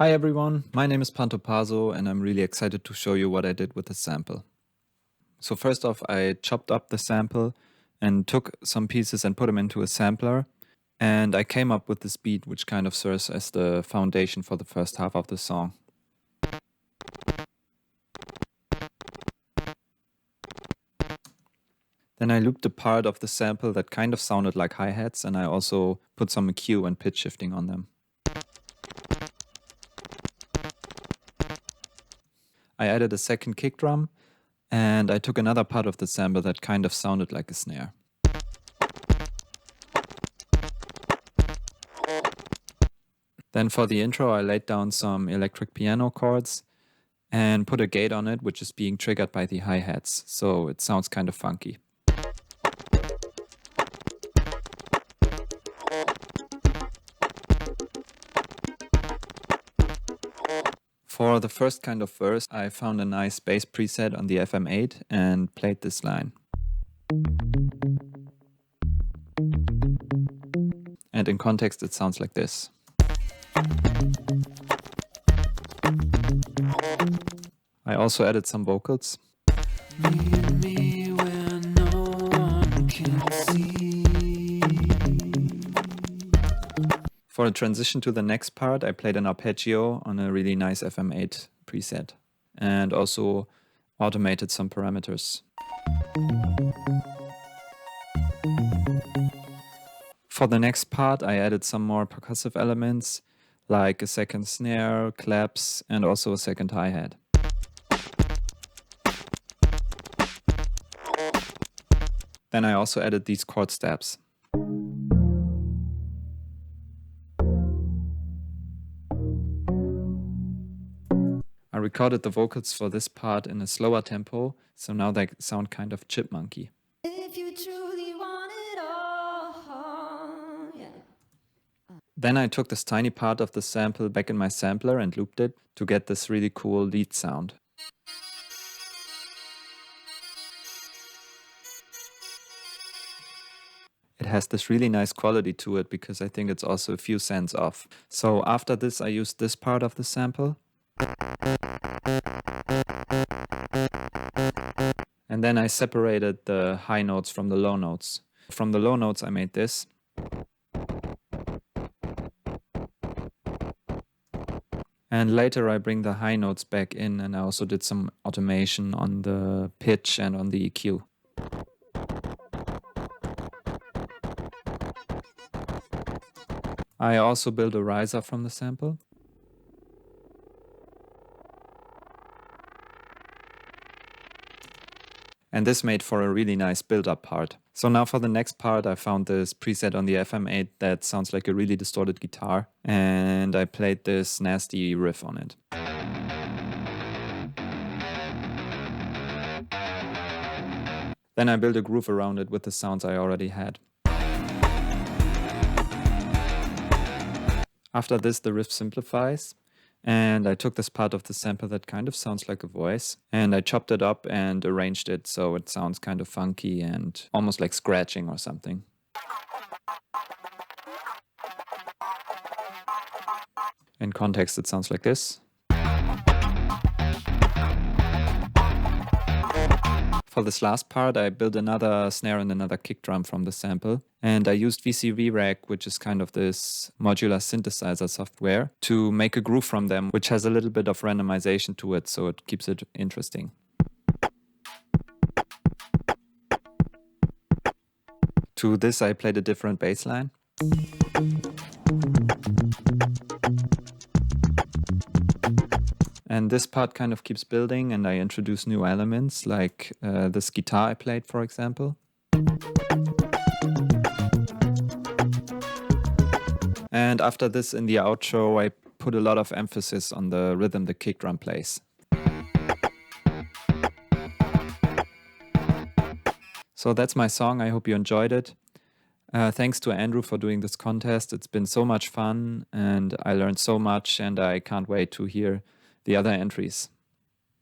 Hi everyone, my name is Pantopazo and I'm really excited to show you what I did with the sample. So first off, I chopped up the sample and took some pieces and put them into a sampler, and I came up with this beat which kind of serves as the foundation for the first half of the song. Then I looped the part of the sample that kind of sounded like hi-hats, and I also put some EQ and pitch shifting on them. I added a second kick drum, and I took another part of the sample that kind of sounded like a snare. Then for the intro, I laid down some electric piano chords and put a gate on it, which is being triggered by the hi-hats, so it sounds kind of funky. For the first kind of verse, I found a nice bass preset on the FM8 and played this line. And in context, it sounds like this. I also added some vocals. Meet me where no one can see. For the transition to the next part, I played an arpeggio on a really nice FM8 preset and also automated some parameters. For the next part, I added some more percussive elements like a second snare, claps, and also a second hi-hat. Then I also added these chord stabs. I recorded the vocals for this part in a slower tempo, so now they sound kind of chipmunky. If you truly want it all, yeah. Then I took this tiny part of the sample back in my sampler and looped it to get this really cool lead sound. It has this really nice quality to it because I think it's also a few cents off. So after this, I used this part of the sample. And then I separated the high notes from the low notes. From the low notes, I made this. And later I bring the high notes back in, and I also did some automation on the pitch and on the EQ. I also built a riser from the sample. And this made for a really nice build-up part. So now for the next part, I found this preset on the FM8 that sounds like a really distorted guitar, and I played this nasty riff on it. Then I built a groove around it with the sounds I already had. After this, the riff simplifies, and I took this part of the sample that kind of sounds like a voice, and I chopped it up and arranged it so it sounds kind of funky and almost like scratching or something. In context, it sounds like this. For this last part, I built another snare and another kick drum from the sample, and I used VCV Rack, which is kind of this modular synthesizer software, to make a groove from them, which has a little bit of randomization to it, so it keeps it interesting. To this, I played a different bass line. And this part kind of keeps building, and I introduce new elements like this guitar I played, for example. And after this, in the outro, I put a lot of emphasis on the rhythm the kick drum plays. So that's my song. I hope you enjoyed it. Thanks to Andrew for doing this contest. It's been so much fun, and I learned so much, and I can't wait to hear the other entries.